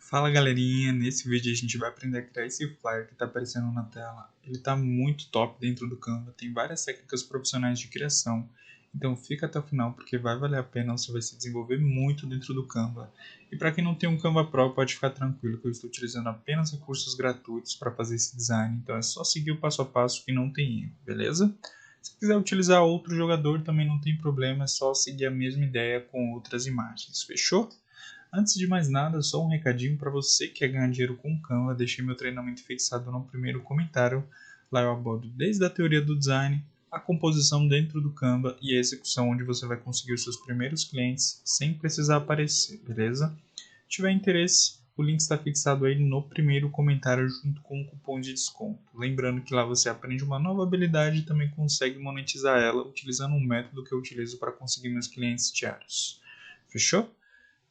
Fala galerinha, nesse vídeo a gente vai aprender a criar esse flyer que está aparecendo na tela. Ele está muito top dentro do Canva, tem várias técnicas profissionais de criação, então fica até o final porque vai valer a pena, você vai se desenvolver muito dentro do Canva. E para quem não tem um Canva Pro, pode ficar tranquilo que eu estou utilizando apenas recursos gratuitos para fazer esse design, então é só seguir o passo a passo que não tem erro, beleza? Se quiser utilizar outro jogador também não tem problema, é só seguir a mesma ideia com outras imagens, fechou? Antes de mais nada, só um recadinho para você que quer ganhar dinheiro com o Canva. Deixei meu treinamento fixado no primeiro comentário. Lá eu abordo desde a teoria do design, a composição dentro do Canva e a execução, onde você vai conseguir os seus primeiros clientes sem precisar aparecer, beleza? Se tiver interesse, o link está fixado aí no primeiro comentário junto com um cupom de desconto. Lembrando que lá você aprende uma nova habilidade e também consegue monetizar ela utilizando um método que eu utilizo para conseguir meus clientes diários. Fechou?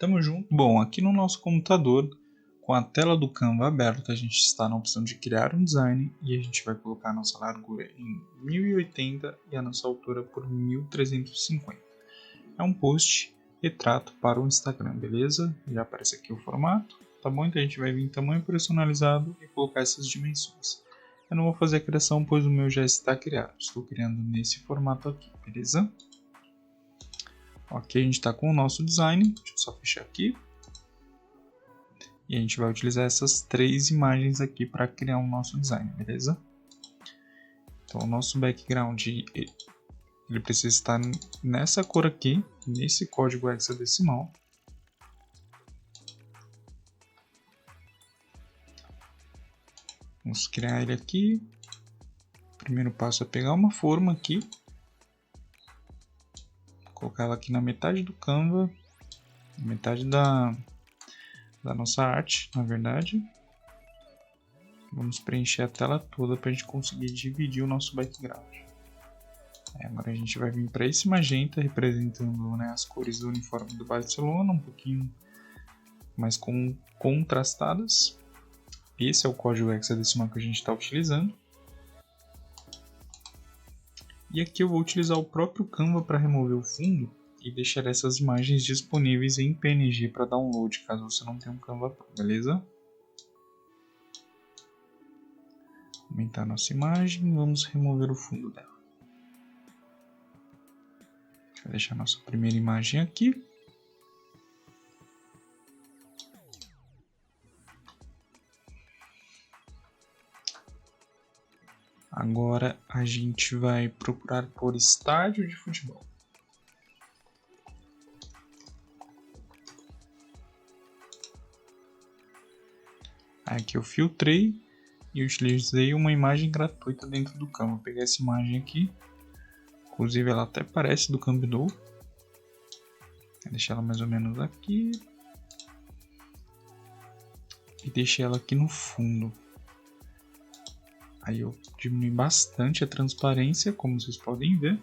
Tamo junto. Bom, aqui no nosso computador, com a tela do Canva aberta, a gente está na opção de criar um design e a gente vai colocar a nossa largura em 1080 e a nossa altura por 1350. É um post retrato para o Instagram, beleza? Já aparece aqui o formato, tá bom? Então a gente vai vir em tamanho personalizado e colocar essas dimensões. Eu não vou fazer a criação, pois o meu já está criado. Estou criando nesse formato aqui, beleza? Ok, a gente está com o nosso design, deixa eu só fechar aqui. E a gente vai utilizar essas três imagens aqui para criar o nosso design, beleza? Então o nosso background ele precisa estar nessa cor aqui, nesse código hexadecimal. Vamos criar ele aqui. O primeiro passo é pegar uma forma aqui. Colocar ela aqui na metade do Canva, metade da nossa arte, na verdade. Vamos preencher a tela toda para a gente conseguir dividir o nosso background. Agora a gente vai vir para esse magenta, representando, né, as cores do uniforme do Barcelona, um pouquinho mais contrastadas. Esse é o código hexadecimal que a gente está utilizando. E aqui eu vou utilizar o próprio Canva para remover o fundo e deixar essas imagens disponíveis em PNG para download, caso você não tenha um Canva Pro, beleza? Aumentar a nossa imagem e vamos remover o fundo dela. Vou deixar a nossa primeira imagem aqui. Agora a gente vai procurar por estádio de futebol. Aqui eu filtrei e utilizei uma imagem gratuita dentro do Canva. Vou pegar essa imagem aqui. Inclusive ela até parece do Camp Nou. Vou deixar ela mais ou menos aqui. E deixei ela aqui no fundo. Aí eu diminui bastante a transparência, como vocês podem ver.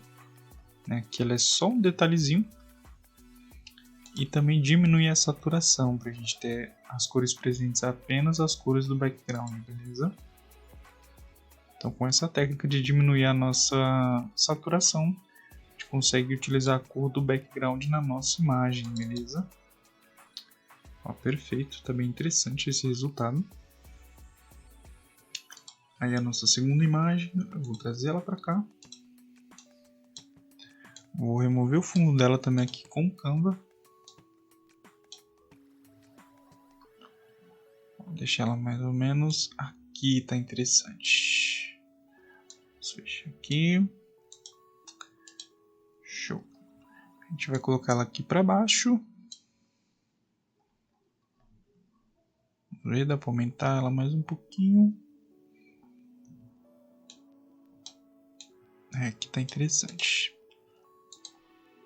Aqui ela é só um detalhezinho. E também diminui a saturação, para a gente ter as cores presentes apenas as cores do background, beleza? Então com essa técnica de diminuir a nossa saturação, a gente consegue utilizar a cor do background na nossa imagem, beleza? Ó, perfeito, tá bem interessante esse resultado. Aí a nossa segunda imagem, eu vou trazer ela para cá. Vou remover o fundo dela também aqui com o Canva. Vou deixar ela mais ou menos aqui, tá interessante. Vamos fechar aqui. Show. A gente vai colocar ela aqui para baixo. Vamos ver, dá para aumentar ela mais um pouquinho. Aqui tá interessante.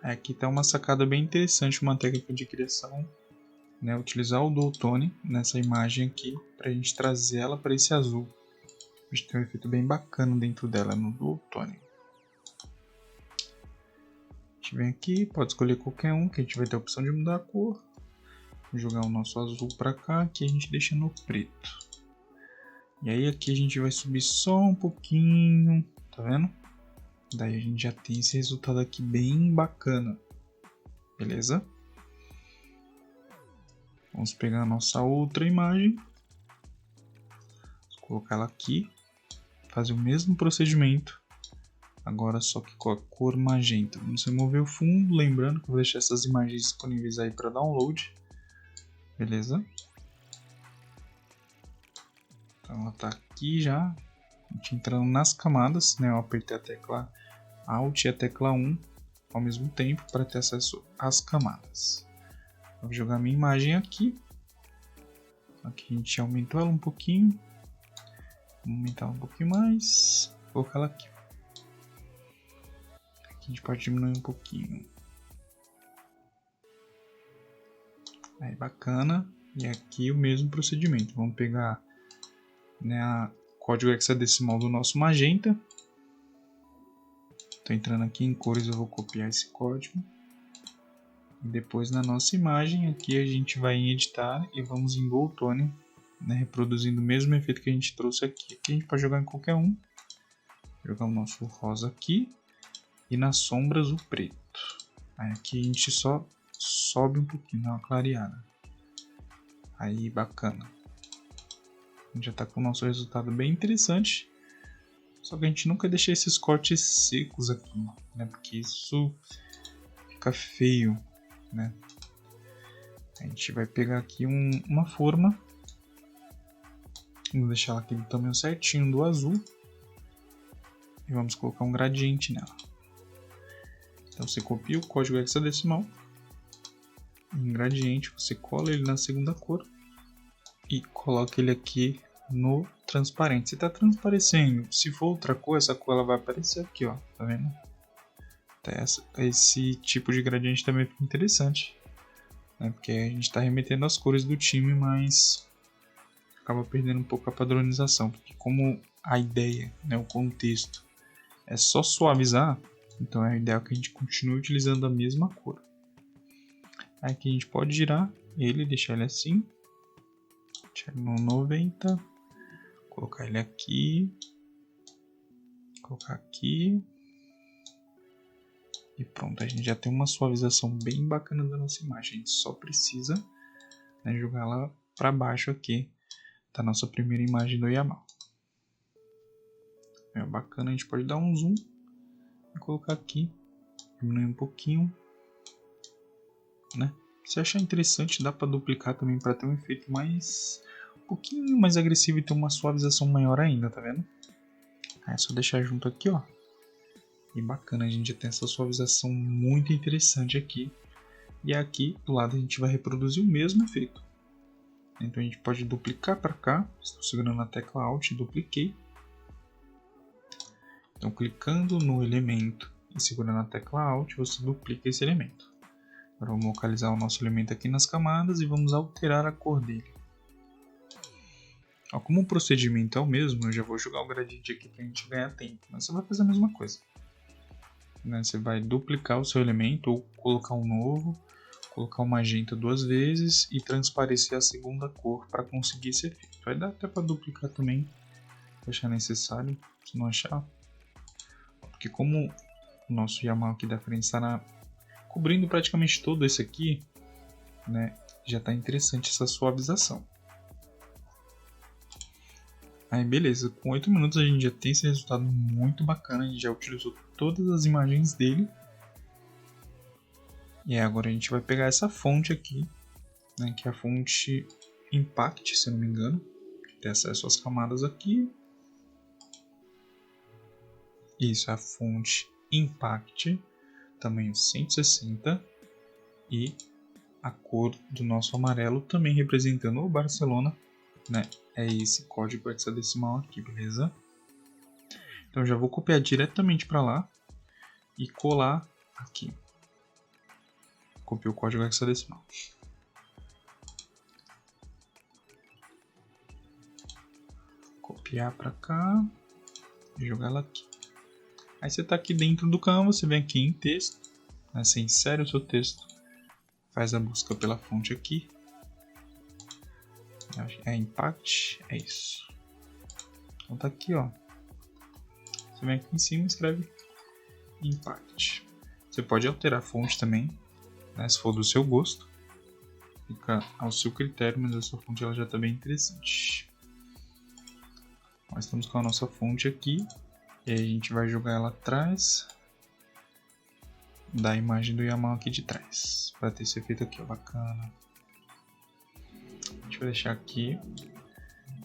Aqui tá uma sacada bem interessante, uma técnica de criação, né? Utilizar o Dual Tone nessa imagem aqui para a gente trazer ela para esse azul. A gente tem um efeito bem bacana dentro dela no Dual Tone. A gente vem aqui, pode escolher qualquer um, que a gente vai ter a opção de mudar a cor. Vou jogar o nosso azul para cá, aqui a gente deixa no preto. E aí aqui a gente vai subir só um pouquinho, tá vendo? Daí a gente já tem esse resultado aqui bem bacana, beleza? Vamos pegar a nossa outra imagem, vamos colocar ela aqui, fazer o mesmo procedimento, agora só que com a cor magenta. Vamos remover o fundo, lembrando que eu vou deixar essas imagens disponíveis aí para download, beleza? Então ela está aqui já, a gente entrando nas camadas, né? Eu apertei a tecla Alt e a tecla 1 ao mesmo tempo para ter acesso às camadas. Vou jogar minha imagem aqui. Aqui a gente aumentou ela um pouquinho. Vamos aumentar ela um pouquinho mais. Vou colocar ela aqui. Aqui a gente pode diminuir um pouquinho. Aí, bacana. E aqui o mesmo procedimento. Vamos pegar, né, o código hexadecimal do nosso magenta. Estou entrando aqui em cores, eu vou copiar esse código. E depois na nossa imagem, aqui a gente vai em editar e vamos em Dual Tone, né, reproduzindo o mesmo efeito que a gente trouxe aqui. Aqui a gente pode jogar em qualquer um. Jogar o nosso rosa aqui e nas sombras o preto. Aí aqui a gente só sobe um pouquinho, dá uma clareada. Aí bacana. A gente já está com o nosso resultado bem interessante. Só que a gente nunca deixa esses cortes secos aqui, né, porque isso fica feio, né? A gente vai pegar aqui uma forma, vamos deixar ela aqui do tamanho certinho do azul e vamos colocar um gradiente nela. Então você copia o código hexadecimal, em gradiente você cola ele na segunda cor e coloca ele aqui no transparente. Se está transparecendo, se for outra cor, essa cor ela vai aparecer aqui, ó, tá vendo? Esse tipo de gradiente também fica interessante, né? Porque a gente está remetendo as cores do time, mas acaba perdendo um pouco a padronização, porque como a ideia, né, o contexto é só suavizar, então é ideal que a gente continue utilizando a mesma cor. Aqui a gente pode girar ele, deixar ele assim, deixar ele no 90, colocar ele aqui, colocar aqui. E pronto, a gente já tem uma suavização bem bacana da nossa imagem. A gente só precisa, né, jogar ela para baixo aqui da nossa primeira imagem do Yamal. É bacana, a gente pode dar um zoom e colocar aqui, diminuir um pouquinho, né? Se achar interessante, dá para duplicar também para ter um efeito um pouquinho mais agressivo e ter uma suavização maior ainda, tá vendo? Aí é só deixar junto aqui, ó. E bacana, a gente já tem essa suavização muito interessante aqui. E aqui do lado a gente vai reproduzir o mesmo efeito. Então a gente pode duplicar para cá. Estou segurando a tecla Alt e dupliquei. Então clicando no elemento e segurando a tecla Alt, você duplica esse elemento. Agora vamos localizar o nosso elemento aqui nas camadas e vamos alterar a cor dele. Ó, como o procedimento é o mesmo, eu já vou jogar o gradiente aqui para a gente ganhar tempo. Mas você vai fazer a mesma coisa. Né, você vai duplicar o seu elemento ou colocar um novo, colocar o magenta 2 vezes e transparecer a segunda cor para conseguir esse efeito. Vai dar até para duplicar também, se achar necessário, se não achar. Porque como o nosso Yamal aqui da frente está cobrindo praticamente todo esse aqui, né, já está interessante essa suavização. Aí beleza, com 8 minutos a gente já tem esse resultado muito bacana, a gente já utilizou todas as imagens dele. E agora a gente vai pegar essa fonte aqui, né, que é a fonte Impact, se eu não me engano. Tem acesso às camadas aqui. Isso, é a fonte Impact, tamanho 160. E a cor do nosso amarelo também representando o Barcelona, né? É esse código hexadecimal aqui, beleza? Então já vou copiar diretamente para lá e colar aqui. Copiei o código hexadecimal. Copiar para cá e jogar ela aqui. Aí você está aqui dentro do Canva, você vem aqui em texto, né? Você insere o seu texto, faz a busca pela fonte aqui. É Impact, é isso. Então tá aqui, ó. Você vem aqui em cima e escreve Impact. Você pode alterar a fonte também, né, se for do seu gosto. Fica ao seu critério, mas essa fonte ela já está bem interessante. Nós estamos com a nossa fonte aqui. E aí a gente vai jogar ela atrás da imagem do Yamal aqui de trás. Para ter esse efeito aqui, ó, bacana. A gente vai deixar aqui.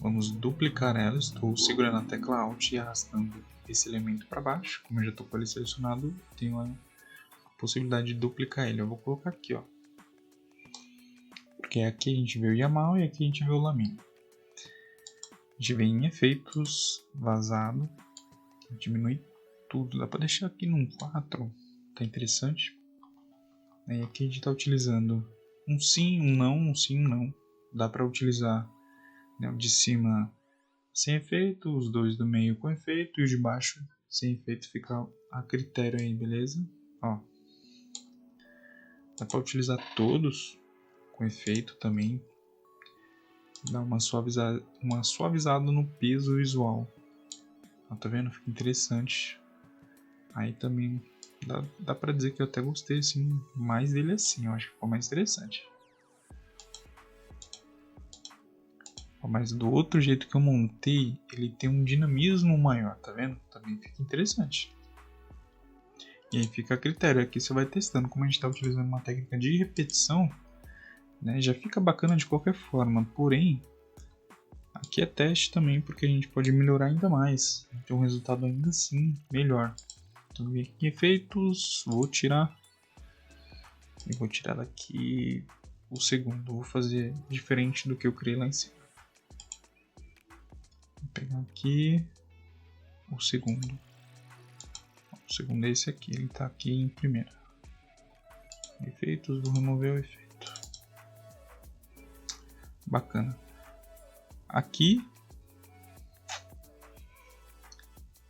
Vamos duplicar ela. Estou segurando a tecla Alt e arrastando esse elemento para baixo. Como eu já estou com ele selecionado, tenho a possibilidade de duplicar ele. Eu vou colocar aqui, ó. Porque aqui a gente vê o Yamal e aqui a gente vê o Lamine. A gente vem em efeitos, vazado. Diminui tudo. Dá para deixar aqui num 4. Tá interessante. Aí aqui a gente está utilizando um sim, um não, um sim, um não. Dá para utilizar, né, o de cima sem efeito, os dois do meio com efeito e o de baixo sem efeito, fica a critério aí, beleza? Ó. Dá para utilizar todos com efeito também. Dá uma suavizada no peso visual. Ó, tá vendo? Fica interessante. Aí também dá pra dizer que eu até gostei assim, mais dele assim. Eu acho que ficou mais interessante. Ó, mas do outro jeito que eu montei, ele tem um dinamismo maior, tá vendo? Também fica interessante. E aí fica a critério. Aqui você vai testando. Como a gente está utilizando uma técnica de repetição, né, já fica bacana de qualquer forma. Porém, aqui é teste também, porque a gente pode melhorar ainda mais. Ter um resultado ainda assim melhor. Então, vem aqui em efeitos, vou tirar. E vou tirar daqui o segundo. Vou fazer diferente do que eu criei lá em cima. Vou pegar aqui o segundo. O segundo é esse aqui, ele está aqui em primeira. Efeitos, vou remover o efeito. Bacana. Aqui,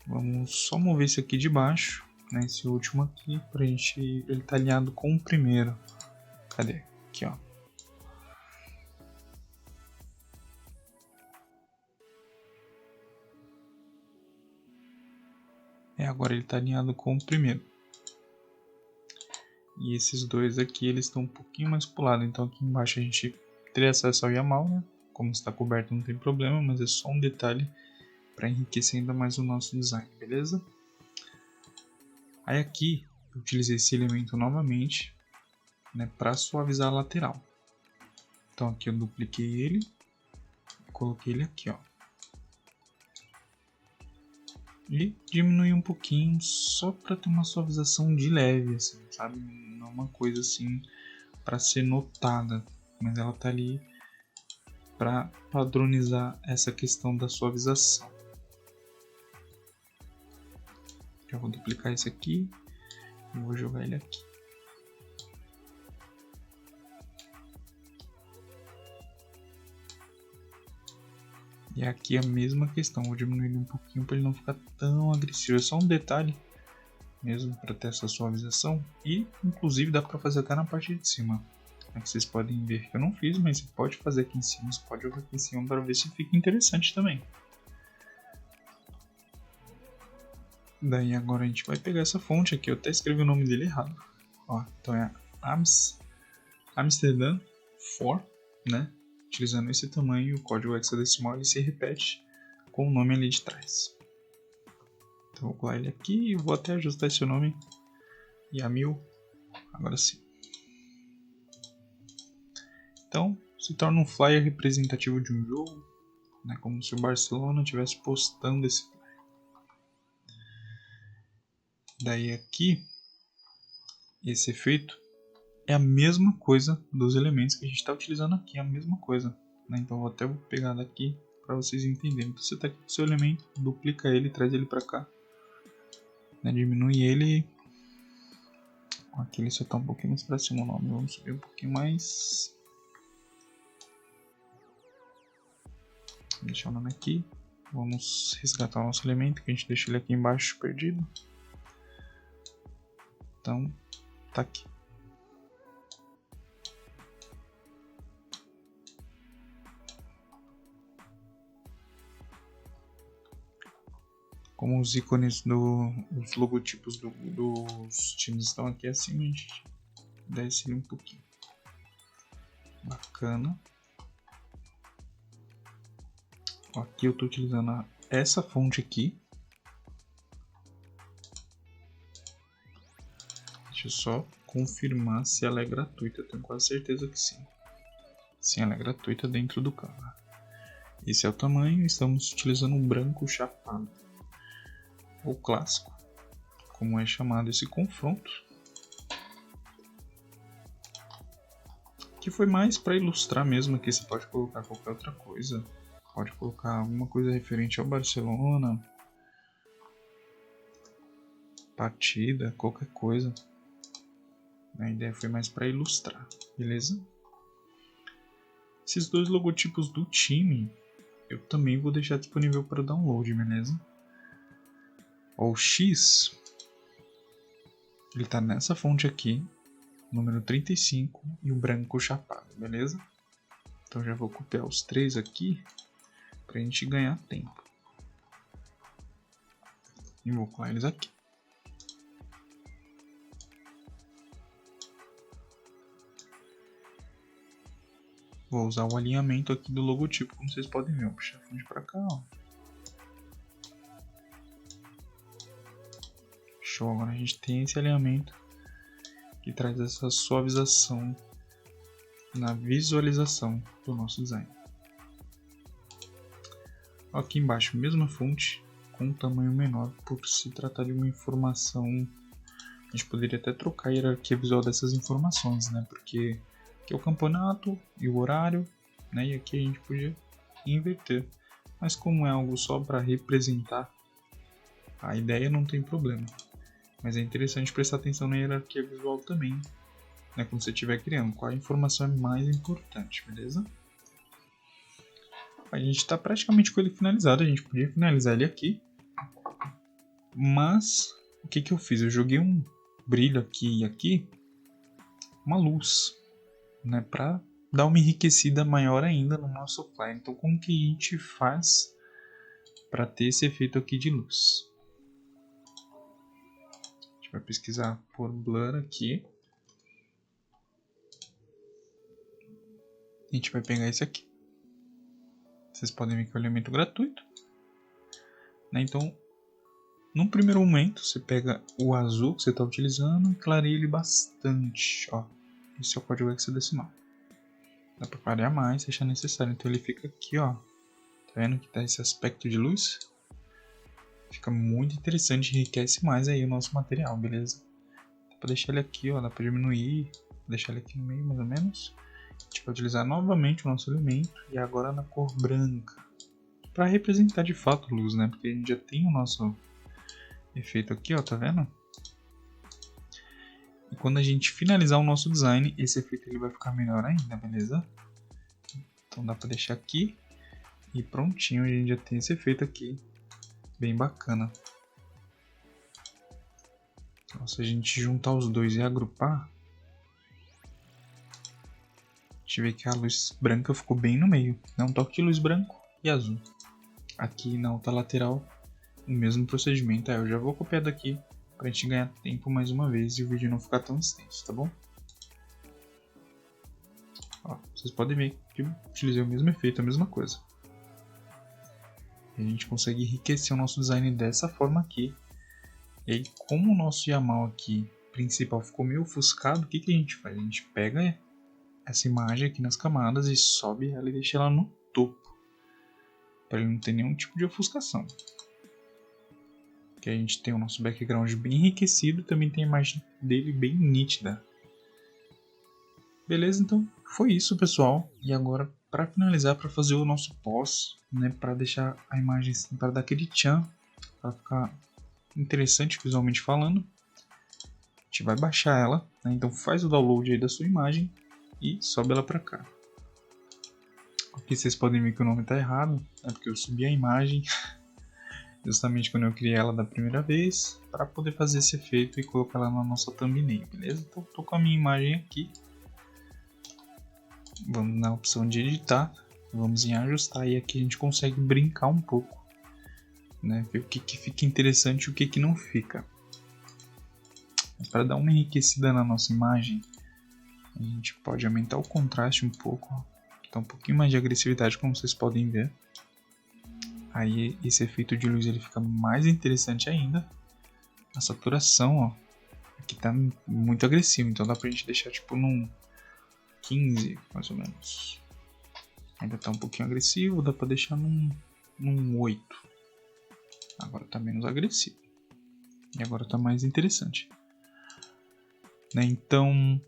vamos só mover esse aqui de baixo, né, esse último aqui, pra gente, ele tá alinhado com o primeiro. Cadê? Aqui, ó. Agora ele tá alinhado com o primeiro. E esses dois aqui, eles estão um pouquinho mais pro lado, então aqui embaixo a gente teria acesso ao Yamal, né? Como está coberto não tem problema, mas é só um detalhe para enriquecer ainda mais o nosso design, beleza? Aí aqui eu utilizei esse elemento novamente, né, para suavizar a lateral. Então aqui eu dupliquei ele e coloquei ele aqui, ó. E diminui um pouquinho só para ter uma suavização de leve, assim, sabe? Não é uma coisa assim para ser notada, mas ela tá ali para padronizar essa questão da suavização. Já vou duplicar esse aqui e vou jogar ele aqui. E aqui a mesma questão, vou diminuir ele um pouquinho para ele não ficar tão agressivo. É só um detalhe mesmo para ter essa suavização. E inclusive dá para fazer até na parte de cima. Aqui vocês podem ver que eu não fiz, mas você pode fazer aqui em cima. Você pode jogar aqui em cima para ver se fica interessante também. Daí agora a gente vai pegar essa fonte aqui. Eu até escrevi o nome dele errado. Ó, então é Amsterdam 4, né? Utilizando esse tamanho, o código hexadecimal ele se repete com o nome ali de trás. Então vou colar ele aqui e vou até ajustar esse nome. Yamil, agora sim. Então se torna um flyer representativo de um jogo, né? Como se o Barcelona estivesse postando esse flyer. Daí aqui, esse efeito é a mesma coisa dos elementos que a gente está utilizando aqui, é a mesma coisa, né? Então vou até pegar daqui para vocês entenderem. Então você está aqui com o seu elemento, duplica ele, traz ele para cá, né? Diminui ele. Aqui ele só está um pouquinho mais para cima o nome, vamos subir um pouquinho mais. Vou deixar o nome aqui. Vamos resgatar o nosso elemento, que a gente deixou ele aqui embaixo perdido. Então tá aqui. Como os ícones dos logotipos dos times estão aqui acima, a gente desce ele um pouquinho. Bacana. Aqui eu estou utilizando essa fonte aqui. Deixa eu só confirmar se ela é gratuita. Eu tenho quase certeza que sim. Sim, ela é gratuita dentro do Canva. Esse é o tamanho. Estamos utilizando um branco chapado. Ou clássico, como é chamado esse confronto. Que foi mais para ilustrar mesmo. Aqui você pode colocar qualquer outra coisa. Pode colocar alguma coisa referente ao Barcelona, partida, qualquer coisa. A ideia foi mais para ilustrar, beleza? Esses dois logotipos do time eu também vou deixar disponível para download, beleza? O X, ele está nessa fonte aqui, número 35, e o branco chapado, beleza? Então já vou copiar os três aqui para a gente ganhar tempo. E vou colar eles aqui. Vou usar o alinhamento aqui do logotipo, como vocês podem ver. Vou puxar a fonte para cá, ó. Show, agora a gente tem esse alinhamento que traz essa suavização na visualização do nosso design. Aqui embaixo, mesma fonte, com um tamanho menor, por se tratar de uma informação. A gente poderia até trocar a hierarquia visual dessas informações, né? Porque aqui é o campeonato e o horário, né? E aqui a gente podia inverter. Mas como é algo só para representar a ideia, não tem problema. Mas é interessante prestar atenção na hierarquia visual também, né? Quando você estiver criando, qual a informação é mais importante, beleza? A gente está praticamente com ele finalizado, a gente podia finalizar ele aqui. Mas, o que eu fiz? Eu joguei um brilho aqui e aqui, uma luz, né? Para dar uma enriquecida maior ainda no nosso flyer. Então, como que a gente faz para ter esse efeito aqui de luz? A gente vai pesquisar por blur aqui. A gente vai pegar esse aqui. Vocês podem ver que é um elemento gratuito, né? Então, num primeiro momento, você pega o azul que você está utilizando e clareia ele bastante. Ó. Esse é o código hexadecimal. Dá para clarear mais se achar necessário. Então ele fica aqui, ó. Tá vendo que tá esse aspecto de luz? Fica muito interessante, enriquece mais aí o nosso material, beleza? Dá para deixar ele aqui, ó. Dá para diminuir, deixar ele aqui no meio mais ou menos. A gente vai utilizar novamente o nosso elemento e agora na cor branca. Para representar de fato luz, né? Porque a gente já tem o nosso efeito aqui, ó, tá vendo? E quando a gente finalizar o nosso design, esse efeito ele vai ficar melhor ainda, beleza? Então dá para deixar aqui e prontinho, a gente já tem esse efeito aqui, bem bacana. Então, se a gente juntar os dois e agrupar, a gente vê que a luz branca ficou bem no meio, né? Um toque de luz branco e azul. Aqui na outra lateral, o mesmo procedimento. Eu já vou copiar daqui para a gente ganhar tempo mais uma vez e o vídeo não ficar tão extenso, tá bom? Ó, vocês podem ver que eu utilizei o mesmo efeito, a mesma coisa. E a gente consegue enriquecer o nosso design dessa forma aqui. E aí, como o nosso Yamal aqui principal ficou meio ofuscado, o que a gente faz? A gente pega essa imagem aqui nas camadas e sobe ela e deixa ela no topo, para ele não ter nenhum tipo de ofuscação. Que a gente tem o nosso background bem enriquecido e também tem a imagem dele bem nítida. Beleza? Então foi isso, pessoal. E agora, para finalizar, para fazer o nosso pós, né, para deixar a imagem assim, para dar aquele tchan, para ficar interessante visualmente falando, a gente vai baixar ela, né? Então faz o download aí da sua imagem e sobe ela para cá. Aqui vocês podem ver que o nome está errado, é porque eu subi a imagem justamente quando eu criei ela da primeira vez, para poder fazer esse efeito e colocar ela na nossa thumbnail, beleza? Então estou com a minha imagem aqui. Vamos na opção de editar, vamos em ajustar e aqui a gente consegue brincar um pouco, né? Ver o que fica interessante e o que não fica. Para dar uma enriquecida na nossa imagem, A gente pode aumentar o contraste um pouco, ó. Tá um pouquinho mais de agressividade, como vocês podem ver. Aí esse efeito de luz ele fica mais interessante ainda. A saturação, ó, aqui tá muito agressivo, então dá pra gente deixar tipo num 15, mais ou menos. Ainda tá um pouquinho agressivo, dá pra deixar num 8. Agora tá menos agressivo. E agora tá mais interessante. Né? Então,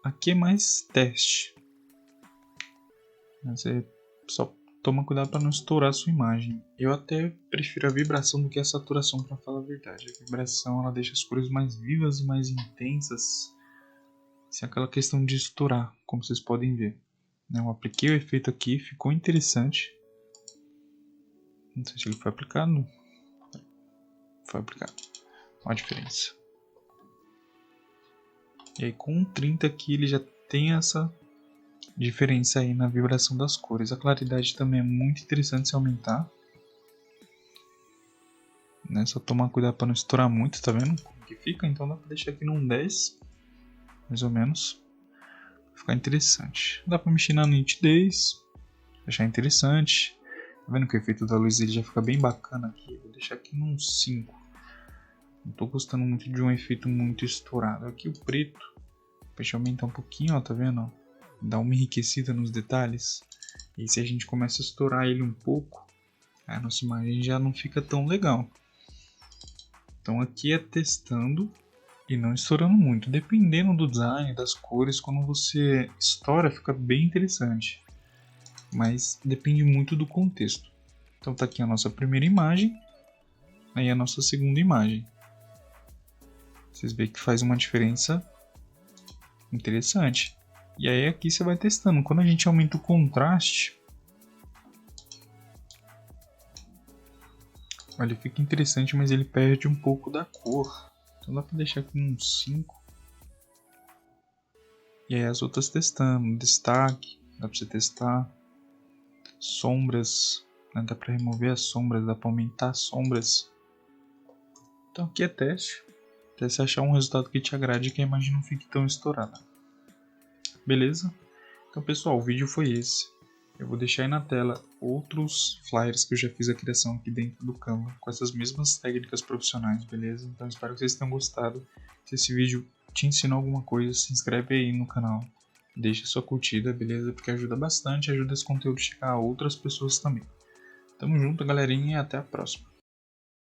aqui é mais teste. Você só toma cuidado para não estourar a sua imagem. Eu até prefiro a vibração do que a saturação, para falar a verdade. A vibração ela deixa as cores mais vivas e mais intensas. Sem aquela questão de estourar, como vocês podem ver. Eu apliquei o efeito aqui, ficou interessante. Não sei se ele foi aplicado. Foi aplicado. Olha a diferença. E aí com o 30 aqui ele já tem essa diferença aí na vibração das cores. A claridade também é muito interessante se aumentar. Né? Só tomar cuidado para não estourar muito, tá vendo? Como que fica? Então dá para deixar aqui num 10, mais ou menos. Vai ficar interessante. Dá para mexer na nitidez, deixar interessante. Tá vendo que o efeito da luz ele já fica bem bacana aqui? Vou deixar aqui num 5. Não tô gostando muito de um efeito muito estourado. Aqui o preto, deixa eu aumentar um pouquinho, ó, tá vendo? Dá uma enriquecida nos detalhes. E se a gente começa a estourar ele um pouco, a nossa imagem já não fica tão legal. Então aqui é testando e não estourando muito. Dependendo do design, das cores, quando você estoura fica bem interessante. Mas depende muito do contexto. Então tá aqui a nossa primeira imagem, aí a nossa segunda imagem. Vocês veem que faz uma diferença interessante. E aí aqui você vai testando. Quando a gente aumenta o contraste, ele fica interessante, mas ele perde um pouco da cor. Então dá pra deixar aqui uns 5. E aí as outras testando. Destaque, dá pra você testar. Sombras, né? Dá pra remover as sombras, dá pra aumentar as sombras. Então aqui é teste. Até você achar um resultado que te agrade e que a imagem não fique tão estourada. Beleza? Então pessoal, o vídeo foi esse. Eu vou deixar aí na tela outros flyers que eu já fiz a criação aqui dentro do Canva, com essas mesmas técnicas profissionais, beleza? Então espero que vocês tenham gostado. Se esse vídeo te ensinou alguma coisa, se inscreve aí no canal. Deixa sua curtida, beleza? Porque ajuda bastante, ajuda esse conteúdo a chegar a outras pessoas também. Tamo junto, galerinha, e até a próxima.